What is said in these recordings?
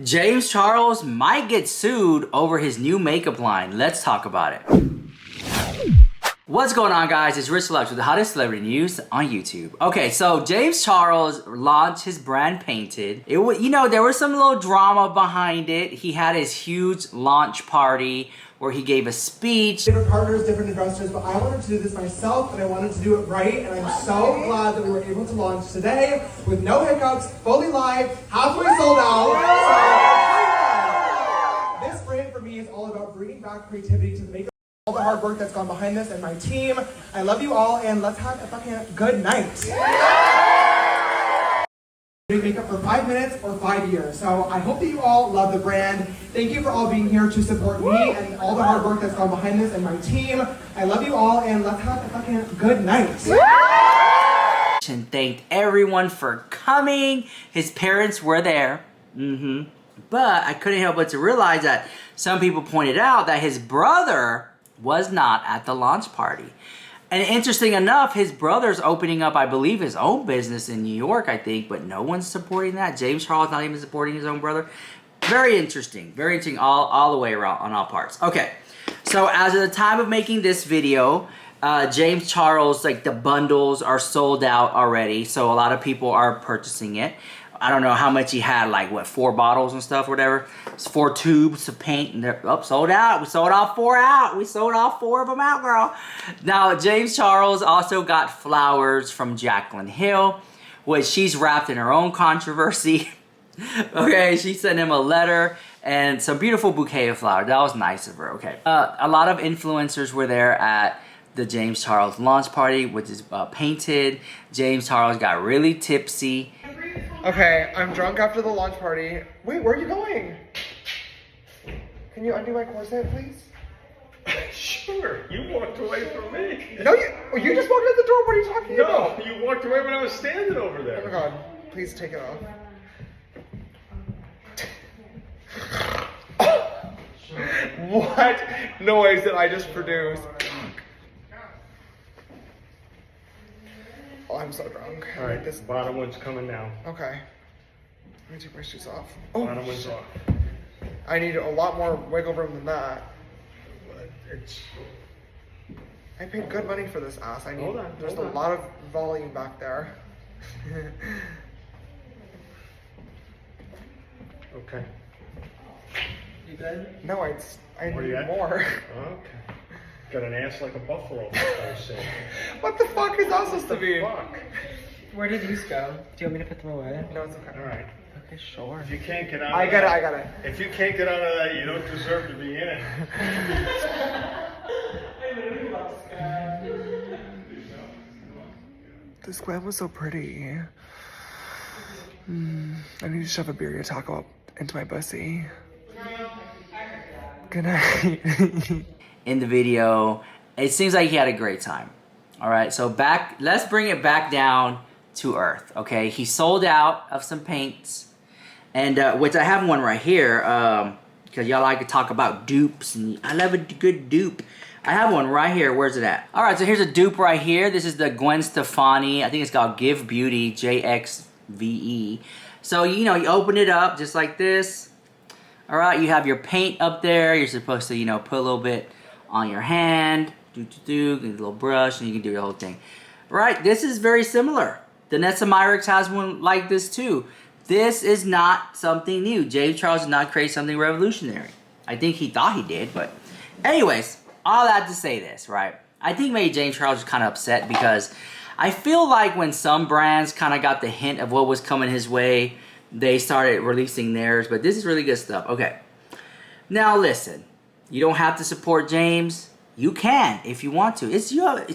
James Charles might get sued over his new makeup line. Let's talk about it. What's going on, guys? It's Rich Lux with the hottest celebrity news on YouTube. Okay, so James Charles launched his brand Painted. It was, there was some little drama behind it. He had his huge launch party where he gave a speech. Different partners, different investors, but I wanted to do this myself and I wanted to do it right, and I'm so glad that we were able to launch today with no hiccups, fully live, halfway sold out. So, this brand for me is all about bringing back creativity to the makeup. All the hard work that's gone behind this and my team. I love you all, and let's have a fucking good night. Doing makeup for 5 minutes or 5 years. So I hope that you all love the brand. Thank you for all being here to support me and all the hard work that's gone behind this and my team. I love you all, and let's have a fucking good night. And thanked everyone for coming. His parents were there. But I couldn't help but to realize that some people pointed out that his brother was not at the launch party. And interesting enough, his brother's opening up, I believe, his own business in New York, I think, but no one's supporting that. James Charles not even supporting his own brother. Very interesting all the way around on all parts. Okay, so as of the time of making this video, James Charles, the bundles are sold out already, so a lot of people are purchasing it. I don't know how much he had, 4 bottles and stuff, whatever. It's 4 tubes of paint, and they're sold out. We sold all 4 out. We sold all 4 of them out, girl. Now, James Charles also got flowers from Jaclyn Hill, which she's wrapped in her own controversy. Okay, she sent him a letter and some beautiful bouquet of flowers. That was nice of her, okay. A lot of influencers were there at the James Charles launch party, which is Painted. James Charles got really tipsy. Okay, I'm drunk after the launch party. Wait, where are you going? Can you undo my corset, please? Sure, you walked away from me. No, you just walked out the door. What are you talking about? No, you walked away when I was standing over there. Oh my god, please take it off. What noise did I just produce? Oh, I'm so drunk. All right, this bottom one's coming now. Okay. Let me take my shoes off. Oh, Bottom one's off. I need a lot more wiggle room than that. I paid good money for this ass. There's a lot of volume back there. Okay. You good? No, I need more. Okay. Got an ass like a buffalo, I say. What the fuck is that supposed to be? Fuck. Where did these go? Do you want me to put them away? No, it's okay. All right. Okay, sure. If you can't get out I got it. If you can't get out of that, you don't deserve to be in it. This glam was so pretty. I need to shove a birria taco up into my pussy. Good night. In the video, it seems like he had a great time. All right, so let's bring it back down to earth. Okay, he sold out of some paints, and which I have one right here because y'all like to talk about dupes, and I love a good dupe. I have one right here. Where's it at? All right, so here's a dupe right here. This is the Gwen Stefani. I think it's called Give Beauty JXVE. So you open it up just like this. All right, you have your paint up there. You're supposed to put a little bit on your hand, get a little brush, and you can do the whole thing. Right, this is very similar. Danessa Myricks has one like this too. This is not something new. James Charles did not create something revolutionary. I think he thought he did, but anyways, all that to say this, right? I think maybe James Charles was kind of upset because I feel like when some brands kind of got the hint of what was coming his way, they started releasing theirs, but this is really good stuff. Okay, now listen. You don't have to support James. You can if you want to. It's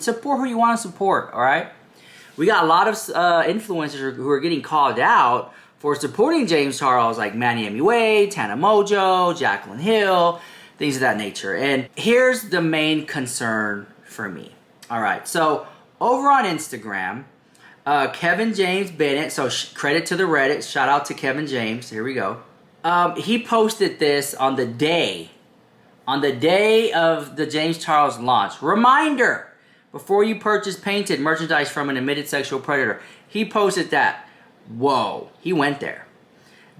support who you want to support, all right? We got a lot of influencers who are getting called out for supporting James Charles, like Manny MUA, Tana Mojo, Jaclyn Hill, things of that nature. And here's the main concern for me. All right, so over on Instagram, Kevin James Bennett, so credit to the Reddit, shout out to Kevin James, here we go. He posted this on the day of the James Charles launch. Reminder, before you purchase Painted merchandise from an admitted sexual predator. He posted that. Whoa, he went there.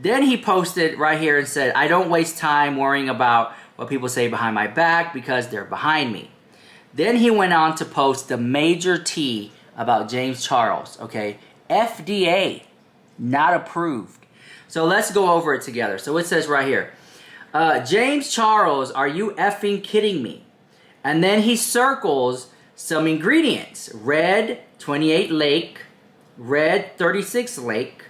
Then he posted right here and said, I don't waste time worrying about what people say behind my back because they're behind me. Then he went on to post the major T about James Charles, okay? FDA, not approved. So let's go over it together. So it says right here, James Charles, are you effing kidding me? And then he circles some ingredients. Red 28 Lake, red 36 Lake.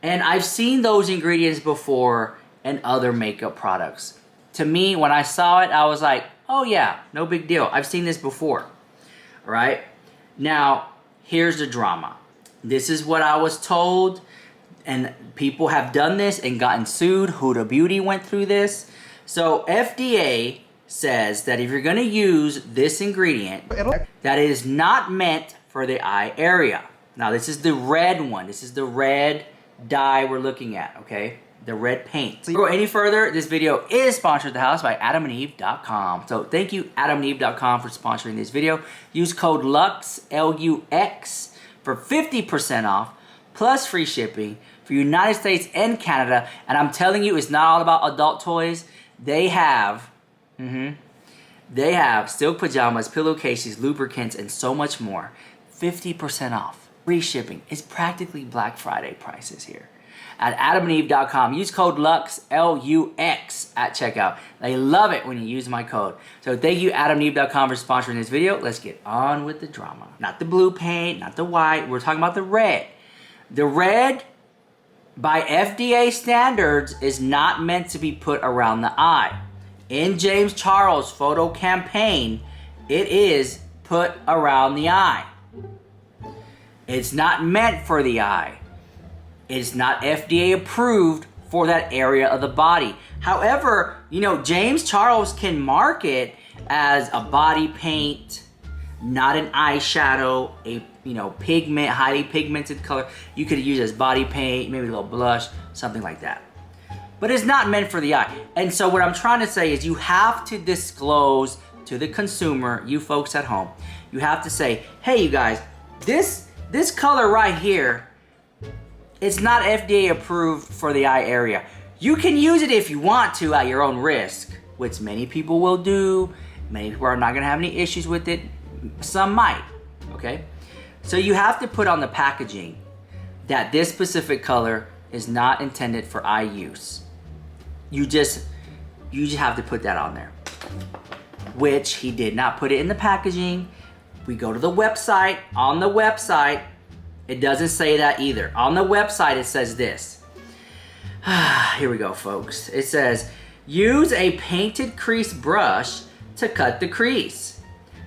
And I've seen those ingredients before in other makeup products. To me, when I saw it, I was like, oh yeah, no big deal. I've seen this before, all right? Now, here's the drama. This is what I was told, and people have done this and gotten sued. Huda Beauty went through this. So FDA says that if you're gonna use this ingredient, that it is not meant for the eye area. Now, this is the red one. This is the red dye we're looking at, okay? The red paint. Before we go any further, this video is sponsored at the house by adamandeve.com. So thank you, adamandeve.com, for sponsoring this video. Use code LUX, L-U-X, for 50% off, plus free shipping for United States and Canada. And I'm telling you, it's not all about adult toys. They have silk pajamas, pillowcases, lubricants, and so much more. 50% off. Free shipping. It's practically Black Friday prices here. At adamandeve.com. Use code LUX, L-U-X, at checkout. They love it when you use my code. So thank you, adamandeve.com, for sponsoring this video. Let's get on with the drama. Not the blue paint, not the white. We're talking about the red. The red, by FDA standards, is not meant to be put around the eye. In James Charles' photo campaign, it is put around the eye. It's not meant for the eye. It's not FDA approved for that area of the body. However, you know, James Charles can market as a body paint, not an eyeshadow, a pigment, highly pigmented color. You could use as body paint, maybe a little blush, something like that. But it's not meant for the eye. And so what I'm trying to say is you have to disclose to the consumer, you folks at home, you have to say, hey, you guys, this color right here, it's not FDA approved for the eye area. You can use it if you want to at your own risk, which many people will do. Many people are not gonna have any issues with it. Some might, okay? So you have to put on the packaging that this specific color is not intended for eye use. You just have to put that on there, which he did not put it in the packaging. We go to the website. On the website, it doesn't say that either. On the website, it says this. Here we go, folks. It says, use a painted crease brush to cut the crease.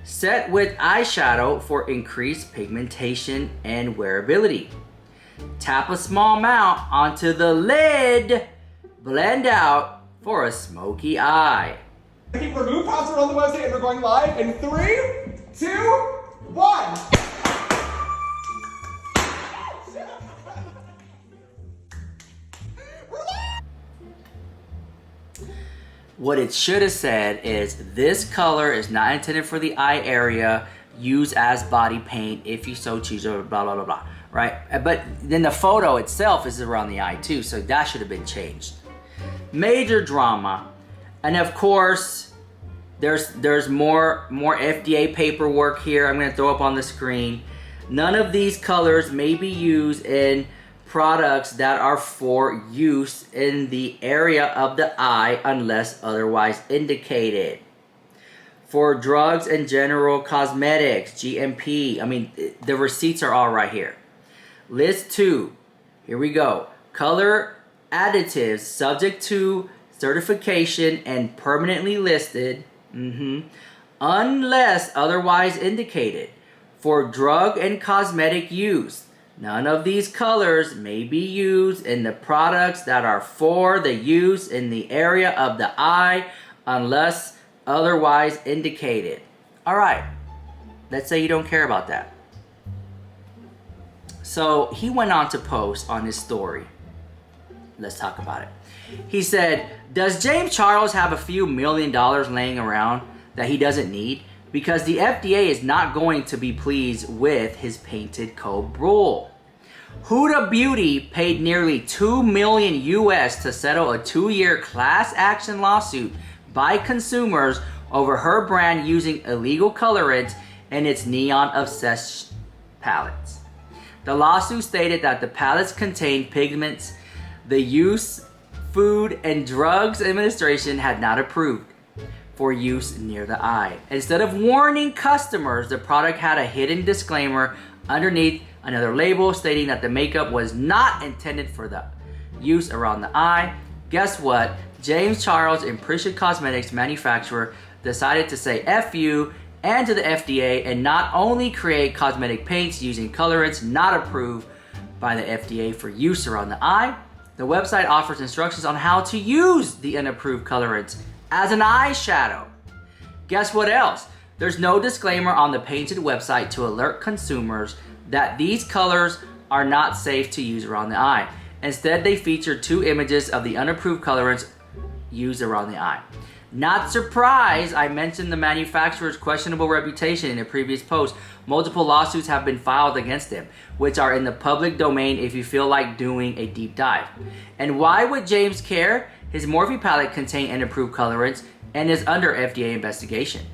Set with eyeshadow for increased pigmentation and wearability. Tap a small amount onto the lid. Blend out for a smoky eye. Keep remove password on the website and we're going live in 3, 2, 1. What it should have said is this color is not intended for the eye area. Use as body paint if you so choose, or blah, blah, blah, blah, right? But then the photo itself is around the eye too, so that should have been changed. Major drama. And of course, there's more FDA paperwork here. I'm gonna throw up on the screen. None of these colors may be used in products that are for use in the area of the eye unless otherwise indicated. For drugs and general cosmetics, GMP, I mean, the receipts are all right here. List 2, here we go. Color additives subject to certification and permanently listed, unless otherwise indicated. For drug and cosmetic use, none of these colors may be used in the products that are for the use in the area of the eye unless otherwise indicated. All right, let's say you don't care about that. So he went on to post on his story. Let's talk about it. He said, does James Charles have a few $1 million laying around that he doesn't need? Because the FDA is not going to be pleased with his painted cold rule. Huda Beauty paid nearly $2 million US to settle a 2-year class action lawsuit by consumers over her brand using illegal colorants in its neon-obsessed palettes. The lawsuit stated that the palettes contained pigments the U.S. Food and Drugs Administration had not approved for use near the eye. Instead of warning customers, the product had a hidden disclaimer underneath another label stating that the makeup was not intended for the use around the eye. Guess what? James Charles, Impression Cosmetics manufacturer, decided to say F you and to the FDA and not only create cosmetic paints using colorants not approved by the FDA for use around the eye. The website offers instructions on how to use the unapproved colorants as an eyeshadow. Guess what else? There's no disclaimer on the painted website to alert consumers that these colors are not safe to use around the eye. Instead, they feature 2 images of the unapproved colorants used around the eye. Not surprised, I mentioned the manufacturer's questionable reputation in a previous post. Multiple lawsuits have been filed against them, which are in the public domain if you feel like doing a deep dive. And why would James care? His Morphe palette contains unapproved colorants and is under FDA investigation.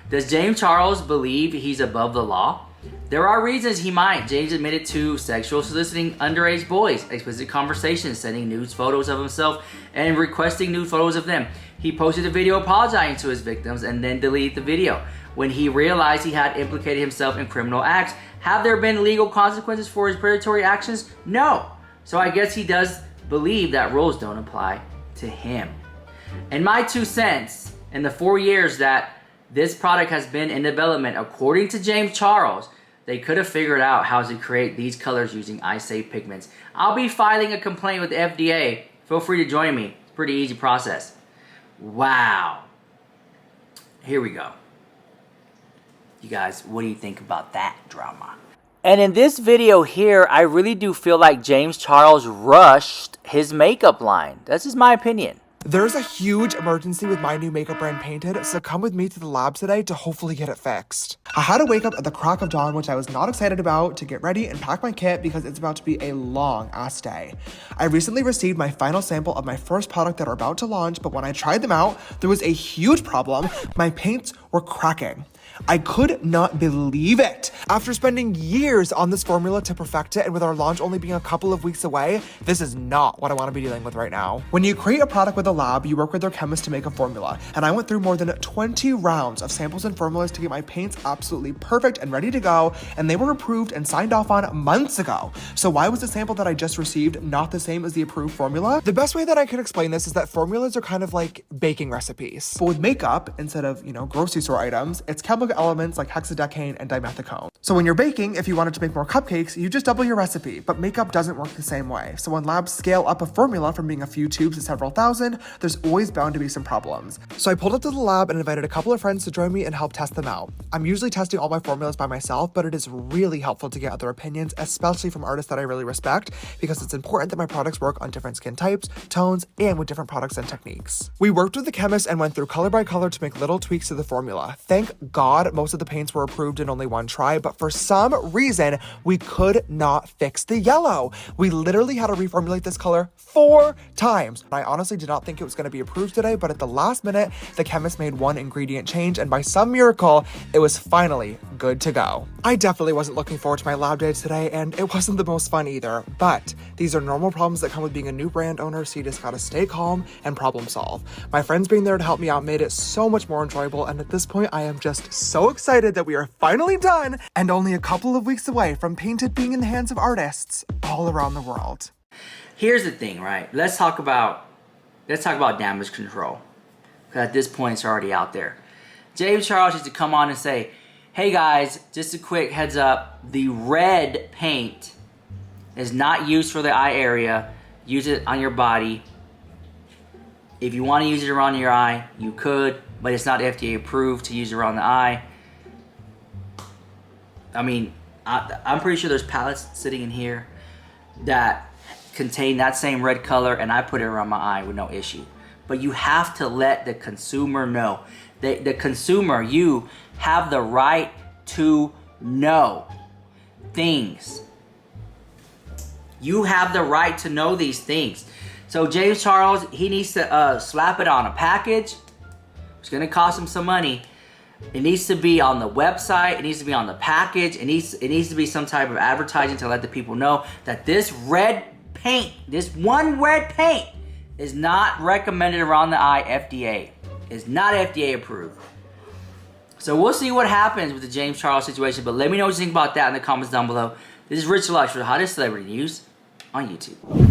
Does James Charles believe he's above the law? There are reasons he might. James admitted to sexual soliciting underage boys, explicit conversations, sending nude photos of himself, and requesting nude photos of them. He posted a video apologizing to his victims and then deleted the video when he realized he had implicated himself in criminal acts. Have there been legal consequences for his predatory actions? No. So I guess he does believe that rules don't apply to him. In my 2 cents, in the 4 years that this product has been in development, according to James Charles, they could have figured out how to create these colors using eye-safe pigments. I'll be filing a complaint with the FDA. Feel free to join me. It's a pretty easy process. Wow. Here we go. You guys, what do you think about that drama? And in this video here, I really do feel like James Charles rushed his makeup line. That's just my opinion. There's a huge emergency with my new makeup brand Painted, so come with me to the lab today to hopefully get it fixed. I had to wake up at the crack of dawn, which I was not excited about, to get ready and pack my kit because it's about to be a long ass day. I recently received my final sample of my first product that are about to launch, but when I tried them out, there was a huge problem. My paints were cracking. I could not believe it. After spending years on this formula to perfect it, and with our launch only being a couple of weeks away, this is not what I want to be dealing with right now. When you create a product with a lab, you work with their chemists to make a formula, and I went through more than 20 rounds of samples and formulas to get my paints absolutely perfect and ready to go, and they were approved and signed off on months ago. So why was the sample that I just received not the same as the approved formula? The best way that I can explain this is that formulas are kind of like baking recipes. But with makeup, instead of, grocery store items, it's chemical elements like hexadecane and dimethicone. So when you're baking, if you wanted to make more cupcakes, you just double your recipe, but makeup doesn't work the same way. So when labs scale up a formula from being a few tubes to several thousand, there's always bound to be some problems. So I pulled up to the lab and invited a couple of friends to join me and help test them out. I'm usually testing all my formulas by myself, but it is really helpful to get other opinions, especially from artists that I really respect, because it's important that my products work on different skin types, tones, and with different products and techniques. We worked with the chemist and went through color by color to make little tweaks to the formula. Thank God most of the paints were approved in only one try, but for some reason, we could not fix the yellow. We literally had to reformulate this color 4 times. I honestly did not think it was going to be approved today, but at the last minute, the chemist made one ingredient change, and by some miracle, it was finally good to go. I definitely wasn't looking forward to my lab day today, and it wasn't the most fun either, but these are normal problems that come with being a new brand owner, so you just gotta stay calm and problem solve. My friends being there to help me out made it so much more enjoyable, and at this point, I am just so excited that we are finally done and only a couple of weeks away from Painted being in the hands of artists all around the world. Here's the thing, right? Let's talk about damage control, because at this point, it's already out there. James Charles used to come on and say, hey guys, just a quick heads up, the red paint is not used for the eye area. Use it on your body. If you want to use it around your eye, you could, but it's not FDA approved to use around the eye. I mean, I'm pretty sure there's palettes sitting in here that contain that same red color, and I put it around my eye with no issue. But you have to let the consumer know. The consumer, you have the right to know things. You have the right to know these things. So James Charles, he needs to slap it on a package. It's going to cost him some money. It needs to be on the website. It needs to be on the package. It needs to be some type of advertising to let the people know that this red paint, this one red paint, is not recommended around the eye FDA. It's not FDA approved. So we'll see what happens with the James Charles situation. But let me know what you think about that in the comments down below. This is Rich Lux for the hottest celebrity news on YouTube.